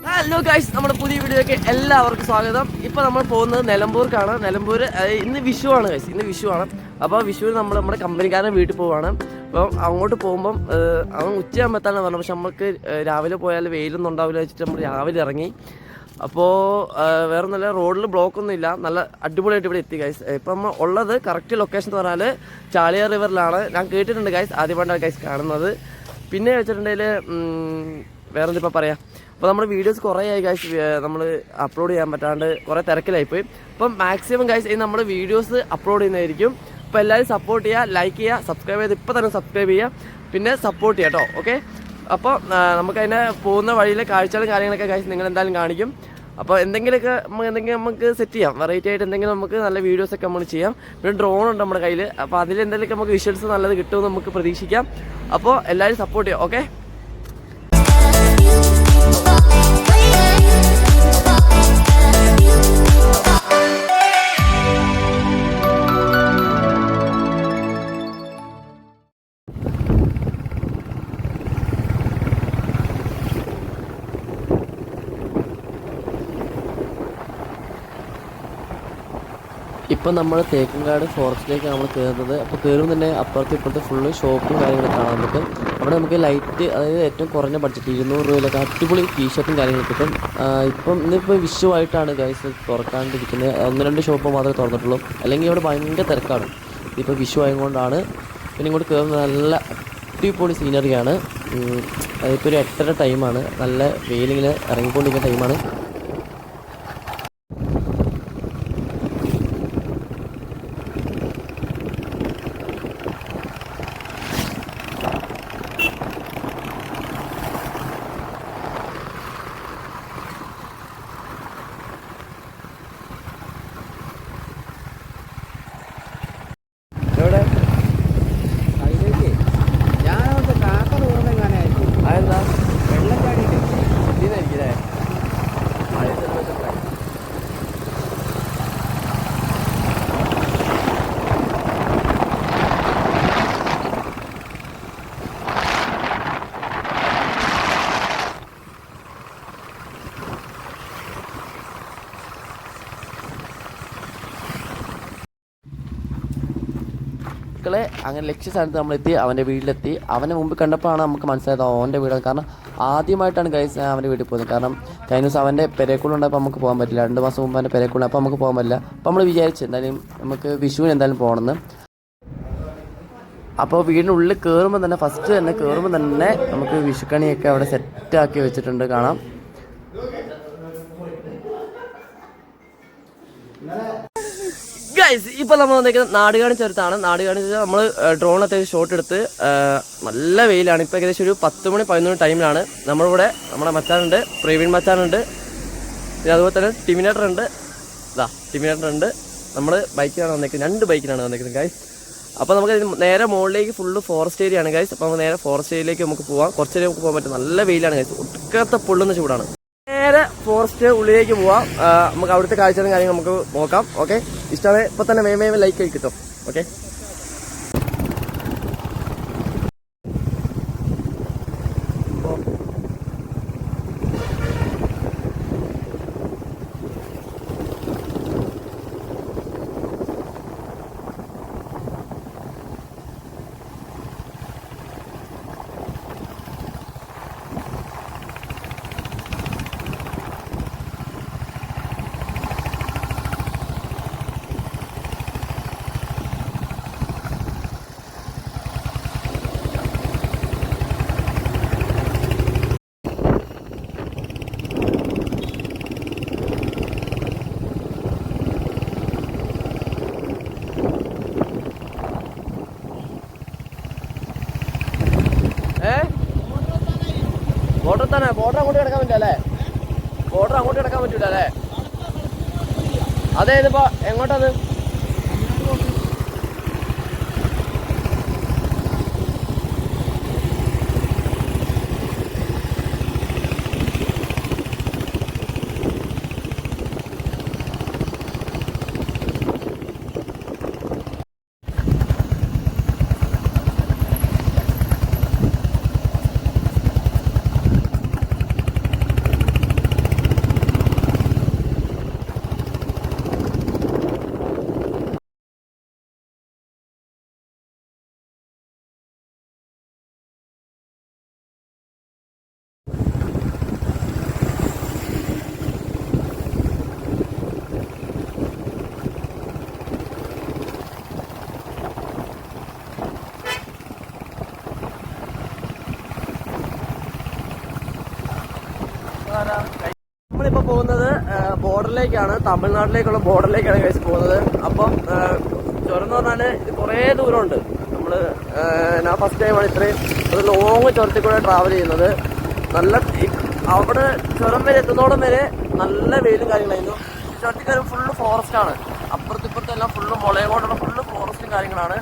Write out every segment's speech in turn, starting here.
Hello guys, നമ്മുടെ പുതിയ വീഡിയോയ്ക്ക് എല്ലാവർക്കും സ്വാഗതം. ഇപ്പോൾ നമ്മൾ പോകുന്നത് നിലമ്പൂർക്കാണ്. നിലമ്പൂർ ഇന്ന് വിഷുവാണ് ഗൈസ്, ഇന്ന് വിഷുവാണ്. അപ്പോൾ വിഷുവിന് നമ്മൾ നമ്മുടെ കമ്പനിക്കാരൻ്റെ വീട്ടിൽ പോവുകയാണ്. അപ്പം അങ്ങോട്ട് പോകുമ്പം അവൻ ഉച്ചയാകുമ്പോഴത്താണ് പറഞ്ഞത്. പക്ഷെ നമുക്ക് രാവിലെ പോയാൽ വെയിലൊന്നും ഉണ്ടാവില്ല വെച്ചിട്ട് നമ്മൾ രാവിലെ ഇറങ്ങി. അപ്പോൾ വേറെ നല്ല റോഡിൽ ബ്ലോക്കൊന്നും ഇല്ല, നല്ല അടിപൊളിയായിട്ട് ഇവിടെ എത്തി ഗൈസ്. ഇപ്പം നമ്മൾ ഉള്ളത് കറക്റ്റ് ലൊക്കേഷൻ എന്ന് പറഞ്ഞാൽ ചാലിയാർ റിവറിലാണ്. ഞാൻ കേട്ടിട്ടുണ്ട് ഗൈസ്, ആദ്യമായിട്ടാണ് ഗൈസ് കാണുന്നത്. പിന്നെ വെച്ചിട്ടുണ്ടെങ്കിൽ വേറെന്തിപ്പോൾ പറയാം. അപ്പോൾ നമ്മുടെ വീഡിയോസ് കുറേ ആയി ഗൈസ് നമ്മൾ അപ്ലോഡ് ചെയ്യാൻ പറ്റാണ്ട് കുറേ തിരക്കിലായിപ്പോയി. അപ്പം മാക്സിമം ഗൈസ് നമ്മൾ വീഡിയോസ് അപ്ലോഡ് ചെയ്യുന്നതായിരിക്കും. അപ്പോൾ എല്ലാവരും സപ്പോർട്ട് ചെയ്യുക, ലൈക്ക് ചെയ്യുക, സബ്സ്ക്രൈബ് ചെയ്ത് ഇപ്പോൾ തന്നെ സബ്സ്ക്രൈബ് ചെയ്യുക, പിന്നെ സപ്പോർട്ട് ചെയ്യുക കേട്ടോ. ഓക്കെ, അപ്പോൾ നമുക്കതിനെ പോകുന്ന വഴിയിലെ കാഴ്ചകളും കാര്യങ്ങളൊക്കെ ഗൈസ് നിങ്ങൾ എന്തായാലും കാണിക്കും. അപ്പോൾ എന്തെങ്കിലും നമുക്ക് സെറ്റ് ചെയ്യാം, വെറൈറ്റി ആയിട്ട് എന്തെങ്കിലും നമുക്ക് നല്ല വീഡിയോസൊക്കെ നമ്മൾ ചെയ്യാം. പിന്നെ ഡ്രോൺ ഉണ്ട് നമ്മുടെ കയ്യിൽ, അപ്പോൾ അതിലെന്തെങ്കിലുമൊക്കെ നമുക്ക് വിഷ്വൽസ് നല്ലത് കിട്ടുമെന്ന് നമുക്ക് പ്രതീക്ഷിക്കാം. അപ്പോൾ എല്ലാവരും സപ്പോർട്ട് ചെയ്യാം. ഓക്കെ, ഇപ്പം നമ്മൾ തേക്കങ്കാട് ഫോറസ്റ്റിലേക്കാണ് നമ്മൾ കയറുന്നത്. അപ്പോൾ കയറുമ്പോൾ തന്നെ അപ്പുറത്ത് ഇപ്പോഴത്തെ ഫുള്ള് ഷോപ്പും കാര്യങ്ങളും കാണാൻ പറ്റും. അവിടെ നമുക്ക് ലൈറ്റ്, അതായത് ഏറ്റവും കുറഞ്ഞ ബഡ്ജറ്റ് 200 രൂപയിലൊക്കെ അടിപൊളി ടീഷർട്ടും കാര്യങ്ങളും കിട്ടും. ഇന്നിപ്പോൾ വിഷുവായിട്ടാണ് ഗൈസ് തുറക്കാണ്ടിരിക്കുന്നത്. 1-2 ഷോപ്പ് മാത്രമേ തുറന്നിട്ടുള്ളൂ, അല്ലെങ്കിൽ ഇവിടെ ഭയങ്കര തിരക്കാണ്. ഇപ്പോൾ വിഷു ആയതുകൊണ്ടാണ്. പിന്നെ ഇങ്ങോട്ട് കയറുന്നത് നല്ല അടിപൊളി സീനറിയാണ്. അതിപ്പോൾ ഒരു 8:30 ടൈമാണ്, നല്ല വെയിലിങ്ങനെ ഇറങ്ങിക്കൊണ്ടിരിക്കുന്ന ടൈമാണ്. അങ്ങനെ ലക്ഷ്യസ്ഥാനത്ത് നമ്മളെത്തി, അവൻ്റെ വീട്ടിലെത്തി. അവനെ മുമ്പ് കണ്ടപ്പോഴാണ് നമുക്ക് മനസ്സിലായത് അവൻ്റെ വീടാണ്. കാരണം ആദ്യമായിട്ടാണ് ഗൈസ് ഞാൻ അവൻ്റെ വീട്ടിൽ പോകുന്നത്. കാരണം കഴിഞ്ഞ ദിവസം അവൻ്റെ പെരേക്കുള്ളുണ്ടായപ്പോൾ നമുക്ക് പോകാൻ പറ്റില്ല. 2 മാസം മുമ്പ് അവൻ്റെ പെരേക്കുള്ള, അപ്പോൾ നമുക്ക് പോകാൻ പറ്റില്ല. അപ്പോൾ നമ്മൾ വിചാരിച്ചു എന്തായാലും നമുക്ക് വിഷുവിന് എന്തായാലും പോകണമെന്ന്. അപ്പോൾ വീടിനുള്ളിൽ കയറുമ്പോൾ തന്നെ നമുക്ക് വിഷുക്കണിയൊക്കെ അവിടെ സെറ്റാക്കി വെച്ചിട്ടുണ്ട്, കാണാം. ഗൈസ്, ഇപ്പോൾ നമ്മൾ വന്നിരിക്കുന്നത് നാടുകാണി ചുരത്താണ്. നാടുകാണി ചുരം നമ്മൾ ഡ്രോൺ അത്യാവശ്യം ഷോട്ട് എടുത്ത്, നല്ല വെയിലാണ്. ഇപ്പോൾ ഏകദേശം ഒരു 10-11 ടൈമിലാണ്. നമ്മളിവിടെ നമ്മുടെ മച്ചാനുണ്ട്, പ്രവീൺ മച്ചാനുണ്ട്, പിന്നെ അതുപോലെ തന്നെ ടിമിനേറ്റർ ഉണ്ട്. നമ്മൾ ബൈക്കിലാണ് വന്നിരിക്കുന്നത്, 2 ബൈക്കിലാണ് വന്നിരിക്കുന്നത് ഗൈസ്. അപ്പോൾ നമുക്ക് നേരെ മുകളിലേക്ക് ഫുള്ള് ഫോറസ്റ്റ് ഏരിയ ആണ് ഗൈസ്. അപ്പോൾ നമുക്ക് നേരെ ഫോറസ്റ്റ് ഏരിയയിലേക്ക് നമുക്ക് പോകാം. കുറച്ചേരം നമുക്ക് പോകാൻ പറ്റും. നല്ല വെയിലാണ് ഗൈസ്, ഒട്ടുക്കത്തെ പൊള്ളുന്ന ചൂടാണ്. നേരെ ഫോറസ്റ്റ് ഉള്ളിലേക്ക് പോവാം. നമുക്ക് അവിടുത്തെ കാഴ്ചകളും കാര്യങ്ങൾ നമുക്ക് നോക്കാം. ഓക്കെ, ഇഷ്ടമാണ്. ഇപ്പോൾ തന്നെ വേഗം ലൈക്ക് ആയി കിട്ടും. ഓക്കെ, ബോർഡർ അങ്ങോട്ട് കിടക്കാൻ പറ്റില്ല അല്ലേ? ബോർഡർ അങ്ങോട്ട് കിടക്കാൻ പറ്റൂല അല്ലേ? അതെ, ഇതിപ്പോ എങ്ങോട്ടത്? നമ്മളിപ്പോ പോകുന്നത് ബോർഡറിലേക്കാണ്, തമിഴ്നാട്ടിലേക്കുള്ള ബോർഡറിലേക്കാണ് കഴിച്ച് പോകുന്നത്. അപ്പം ചുരം എന്ന് പറഞ്ഞാല് ഇത് കുറേ ദൂരമുണ്ട്. നമ്മള് ഞാൻ ഫസ്റ്റ് ടൈമാണ് ഇത്രയും ഒരു ലോങ് ചുരത്തിൽ കൂടെ ട്രാവൽ ചെയ്യുന്നത്. നല്ല അവിടെ ചുരം വരെ എത്തുന്നോടം വരെ നല്ല വെയിലും കാര്യങ്ങളായിരുന്നു. ചുരത്തിൽ കയറി ഫുള്ള് ഫോറസ്റ്റ് ആണ്, അപ്പുറത്തിപ്പുറത്തെല്ലാം ഫുള്ള് മുളയോടുള്ള ഫുള്ള് ഫോറസ്റ്റും കാര്യങ്ങളാണ്.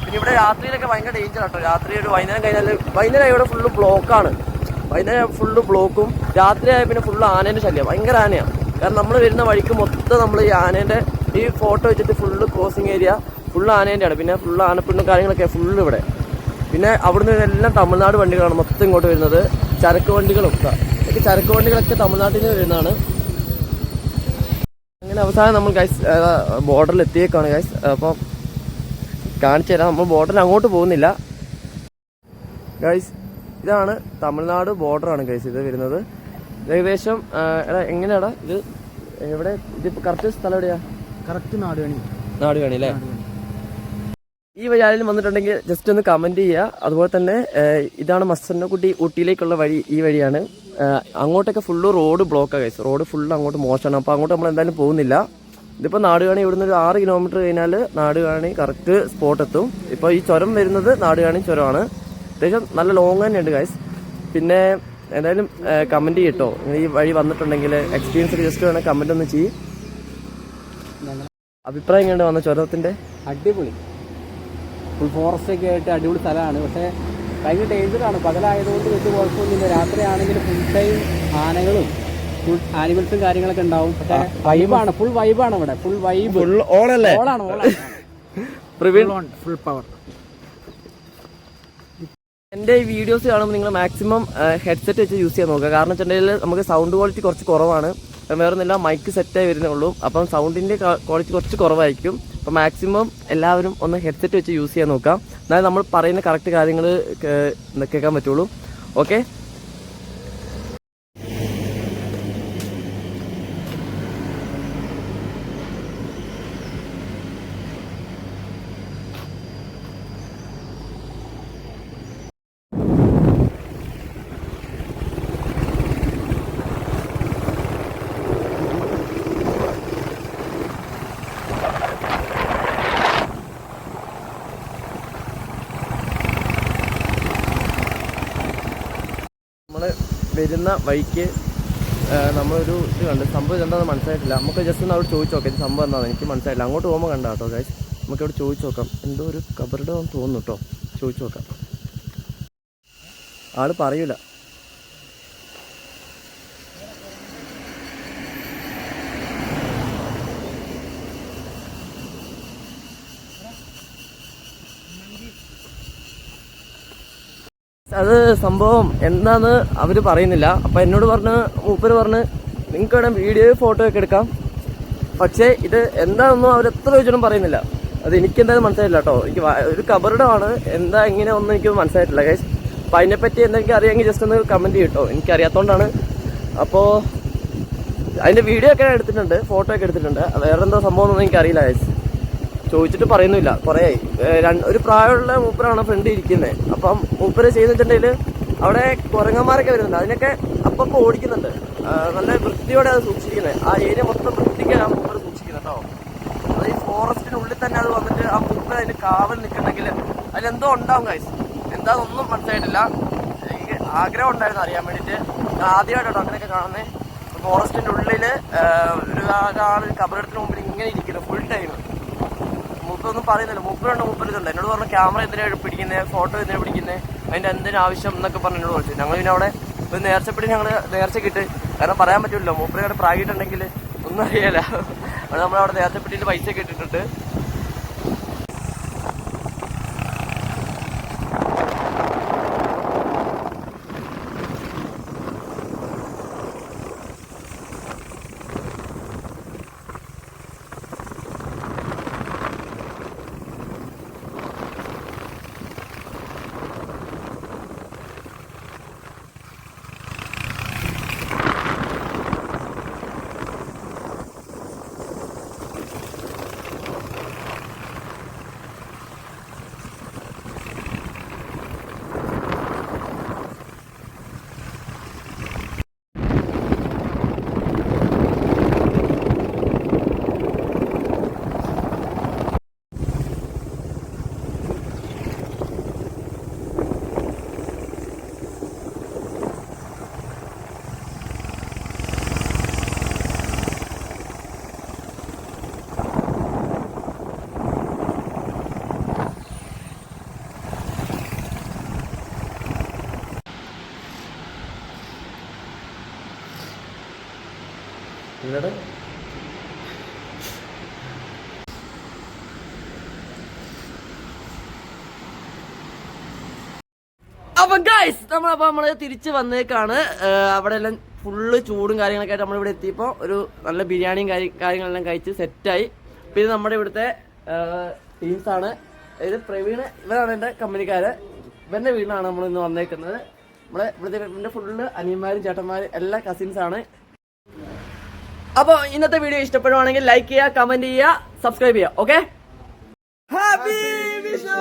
പിന്നെ ഇവിടെ രാത്രിയിലൊക്കെ ഭയങ്കര ഡേഞ്ചർ ആട്ടോ. രാത്രി ഒരു വൈകുന്നേരം കഴിഞ്ഞാൽ വൈകുന്നേരം ഇവിടെ ഫുള്ള് ബ്ലോക്കാണ്. വൈകുന്നേരം ഫുള്ള് ബ്ലോക്കും, രാത്രിയായ പിന്നെ ഫുള്ള് ആനേൻ്റെ ശല്യം, ഭയങ്കര ആനയാണ്. കാരണം നമ്മൾ വരുന്ന വഴിക്ക് മൊത്തം നമ്മൾ ഈ ആനേൻ്റെ ഈ ഫോട്ടോ വെച്ചിട്ട് ഫുള്ള് ക്രോസിങ് ഏരിയ ഫുള്ള് ആനേൻ്റെയാണ്. പിന്നെ ഫുള്ള് ആനപ്പിണ്ണും കാര്യങ്ങളൊക്കെ ഫുള്ള് ഇവിടെ. പിന്നെ അവിടുന്ന് എല്ലാം തമിഴ്നാട് വണ്ടികളാണ് മൊത്തം ഇങ്ങോട്ട് വരുന്നത്. ചരക്ക് വണ്ടികളൊക്കെ ചരക്ക് വണ്ടികളൊക്കെ തമിഴ്നാട്ടിൽ നിന്ന് വരുന്നതാണ്. അങ്ങനെ അവസാനം നമ്മൾ ഗൈസ് ബോർഡറിൽ എത്തിയേക്കാണ് ഗൈസ്. അപ്പം കാണിച്ചു തരാം. നമ്മൾ ബോർഡറിൽ അങ്ങോട്ട് പോകുന്നില്ല ഗൈസ്. ഇതാണ് തമിഴ്നാട് ബോർഡറാണ് ഗൈസ് ഇത് വരുന്നത്. ഏകദേശം എങ്ങനെയാടാ ഇത് എവിടെ ഇതിപ്പോൾ കറക്റ്റ് സ്ഥലം എവിടെയാ? കറക്റ്റ് നാടുകാണി അല്ലേ? ഈ വഴി ആരെങ്കിലും വന്നിട്ടുണ്ടെങ്കിൽ ജസ്റ്റ് ഒന്ന് കമൻറ്റ് ചെയ്യുക. അതുപോലെ തന്നെ ഇതാണ് മസന്നക്കുട്ടി ഊട്ടിയിലേക്കുള്ള വഴി, ഈ വഴിയാണ്. അങ്ങോട്ടൊക്കെ ഫുള്ള് റോഡ് ബ്ലോക്കാണ് ഗൈസ്. റോഡ് ഫുള്ള് അങ്ങോട്ട് മോശമാണ്. അപ്പോൾ അങ്ങോട്ട് നമ്മൾ എന്തായാലും പോകുന്നില്ല. ഇതിപ്പോൾ നാടുകാണി ഇവിടുന്ന് ഒരു 6 കിലോമീറ്റർ കഴിഞ്ഞാൽ നാടുകാണി കറക്റ്റ് സ്പോട്ട് എത്തും. ഇപ്പോൾ ഈ ചുരം വരുന്നത് നാടുകാണി ചുരമാണ്. അത്യാവശ്യം നല്ല ലോങ് തന്നെയുണ്ട് ഗൈസ്. പിന്നെ എന്തായാലും കമൻറ്റ് ചെയ്യട്ടോ, ഈ വഴി വന്നിട്ടുണ്ടെങ്കിൽ എക്സ്പീരിയൻസ് ജസ്റ്റ് വേണം കമൻറ്റ് ഒന്ന് ചെയ്യും. അഭിപ്രായം എങ്ങനെ വന്ന ചുരത്തിൻ്റെ? അടിപൊളി, ഫുൾ ഫോറസ്റ്റ് ഒക്കെ ആയിട്ട് അടിപൊളി സ്ഥലമാണ്. പക്ഷേ ഭയങ്കര ഡേഞ്ചറാണ്. പകലായതുകൊണ്ട് വലിയ കുഴപ്പമൊന്നുമില്ല. രാത്രി ആണെങ്കിൽ ഫുൾ ടൈം ആനകളും ഫുൾ ആനിമൽസും കാര്യങ്ങളൊക്കെ ഉണ്ടാവും. പക്ഷേ വൈബാണ്, ഫുൾ വൈബാണ് ഇവിടെ. ഫുൾ വൈബ് ഓളാണ് ഫുൾ പവർ. എൻ്റെ ഈ വീഡിയോസ് കാണുമ്പോൾ നിങ്ങൾ മാക്സിമം ഹെഡ്സെറ്റ് വെച്ച് യൂസ് ചെയ്യാൻ നോക്കുക. കാരണം വെച്ചിട്ടുണ്ടെങ്കിൽ നമുക്ക് സൗണ്ട് ക്വാളിറ്റി കുറച്ച് കുറവാണ്. വേറൊന്നുമില്ല, മൈക്ക് സെറ്റായി വരുന്നേ ഉള്ളൂ. അപ്പം സൗണ്ടിൻ്റെ ക്വാളിറ്റി കുറച്ച് കുറവായിരിക്കും. അപ്പം മാക്സിമം എല്ലാവരും ഒന്ന് ഹെഡ്സെറ്റ് വെച്ച് യൂസ് ചെയ്യാൻ നോക്കാം. എന്നാലും നമ്മൾ പറയുന്ന കറക്റ്റ് കാര്യങ്ങൾ കേൾക്കാൻ പറ്റുള്ളൂ. ഓക്കെ, നമ്മൾ വരുന്ന വഴിക്ക് നമ്മളൊരു ഇത് കണ്ട് സംഭവം എന്താണെന്ന് മനസ്സിലായിട്ടില്ല. നമുക്ക് ജസ്റ്റ് ഒന്ന് അവിടെ ചോദിച്ചു നോക്കാം ഇത് സംഭവം എന്താണെന്ന്. എനിക്ക് മനസ്സിലായില്ല. അങ്ങോട്ട് പോകുമ്പോൾ കണ്ട കേട്ടോ ഗൈസ്. നമുക്ക് അവിടെ ചോദിച്ചു നോക്കാം. എന്തോ ഒരു കബറിടം തോന്നുന്നു കേട്ടോ. ചോദിച്ചു നോക്കാം. ആള് പറയൂല. അത് സംഭവം എന്താന്ന് അവർ പറയുന്നില്ല. അപ്പം എന്നോട് മൂപ്പര് പറഞ്ഞ് നിങ്ങൾക്ക് വേണം വീഡിയോ ഫോട്ടോ ഒക്കെ എടുക്കാം, പക്ഷേ ഇത് എന്താണെന്നും അവർ എത്ര ചോദിച്ചാലും പറയുന്നില്ല. അത് എനിക്ക് എന്തായാലും മനസ്സിലായില്ല കേട്ടോ. എനിക്ക് ഒരു കബറിടമാണ്, എന്താ എങ്ങനെ ഒന്നും എനിക്ക് മനസ്സിലായിട്ടില്ല ഗൈസ്. അപ്പം അതിനെപ്പറ്റി എന്തെങ്കിലും അറിയാമെങ്കിൽ ജസ്റ്റ് ഒന്ന് കമൻറ്റ് ചെയ്യട്ടോ. എനിക്കറിയാത്തതുകൊണ്ടാണ്. അപ്പോൾ അതിൻ്റെ വീഡിയോ ഒക്കെ എടുത്തിട്ടുണ്ട്, ഫോട്ടോ ഒക്കെ എടുത്തിട്ടുണ്ട്. വേറെ എന്തോ സംഭവം ഒന്നും എനിക്കറിയില്ല ഗൈസ്. ചോദിച്ചിട്ട് പറയുന്നില്ല. കുറേ ഒരു പ്രായമുള്ള മൂപ്പരാണ് ഫ്രണ്ട് ഇരിക്കുന്നത്. അപ്പം മൂപ്പര് ചെയ്തെന്ന് വെച്ചിട്ടുണ്ടെങ്കിൽ അവിടെ കുരങ്ങന്മാരൊക്കെ വരുന്നുണ്ട്. അതിനൊക്കെ അപ്പം ഓടിക്കുന്നുണ്ട്. നല്ല വൃത്തിയോടെ അത് സൂക്ഷിക്കുന്നത്. ആ ഏരിയ മൊത്തം വൃത്തിക്കാണ് മൂപ്പര് സൂക്ഷിക്കുന്നത് കേട്ടോ. അത് ഈ ഫോറസ്റ്റിനുള്ളിൽ തന്നെ അത് വന്നിട്ട് ആ മൂപ്പര് അതിന് കാവൽ നിൽക്കുന്നുണ്ടെങ്കിൽ അതിലെന്തോ ഉണ്ടാവും ഗൈസ്. എന്താണെന്നൊന്നും മനസ്സിലായിട്ടില്ല. എനിക്ക് ആഗ്രഹം ഉണ്ടായിരുന്നു അറിയാൻ വേണ്ടിയിട്ട്. ആദ്യമായിട്ടോ അങ്ങനെയൊക്കെ കാണുന്നത്. ഫോറസ്റ്റിൻ്റെ ഉള്ളിൽ ഒരാൾ കബറിടത്തിന് മുമ്പിൽ ഇങ്ങനെ ഇരിക്കുന്നു ഫുൾ ടൈം. മൂപ്പൊന്നും പറയുന്നില്ല. മൂപ്പരുണ്ട്. എന്നോട് പറഞ്ഞു ക്യാമറ എന്തിനാണ് പിടിക്കുന്നത്, ഫോട്ടോ എന്തിനാണ് പിടിക്കുന്നത്, അതിൻ്റെ എന്തിനും ആവശ്യം എന്നൊക്കെ പറഞ്ഞു എന്നോട് ചോദിച്ചു. ഞങ്ങൾ പിന്നെ അവിടെ ഒരു നേർച്ചപ്പെട്ടി ഞങ്ങൾ നേർച്ചക്കിട്ട്, കാരണം പറയാൻ പറ്റില്ലല്ലോ മൂപ്പരയുടെ പ്രാഗിട്ടുണ്ടെങ്കിൽ ഒന്നും അറിയാല. അത് നമ്മളവിടെ നേർച്ചപ്പെട്ടിയിൽ പൈസ ഒക്കെ ഇട്ടിട്ടുണ്ട്. എന്നിട്ട് അപ്പൊ ഗൈസ് നമ്മള് തിരിച്ച് വന്നേക്കാണ്. അവിടെ എല്ലാം ഫുള്ള് ചൂടും കാര്യങ്ങളൊക്കെ ആയിട്ട് നമ്മളിവിടെ എത്തിയപ്പോൾ ഒരു നല്ല ബിരിയാണിയും കാര്യങ്ങളെല്ലാം കഴിച്ച് സെറ്റായി. പിന്നെ നമ്മുടെ ഇവിടുത്തെ ടീംസാണ്. ഇത് പ്രവീണ്, ഇവരാണ് എൻ്റെ കമ്പനിക്കാര്. ഇവന്റെ വീട്ടിലാണ് നമ്മൾ ഇന്ന് വന്നേക്കുന്നത്. നമ്മളെ ഇവിടുത്തെ ഫുള്ള് അനിയന്മാരും ചേട്ടന്മാരും എല്ലാ കസിൻസാണ്. അപ്പോൾ ഇന്നത്തെ വീഡിയോ ഇഷ്ടപ്പെടുവാണെങ്കിൽ ലൈക്ക് ചെയ്യുക, കമന്റ് ചെയ്യുക, സബ്സ്ക്രൈബ് ചെയ്യുക. Okay, happy Vishu.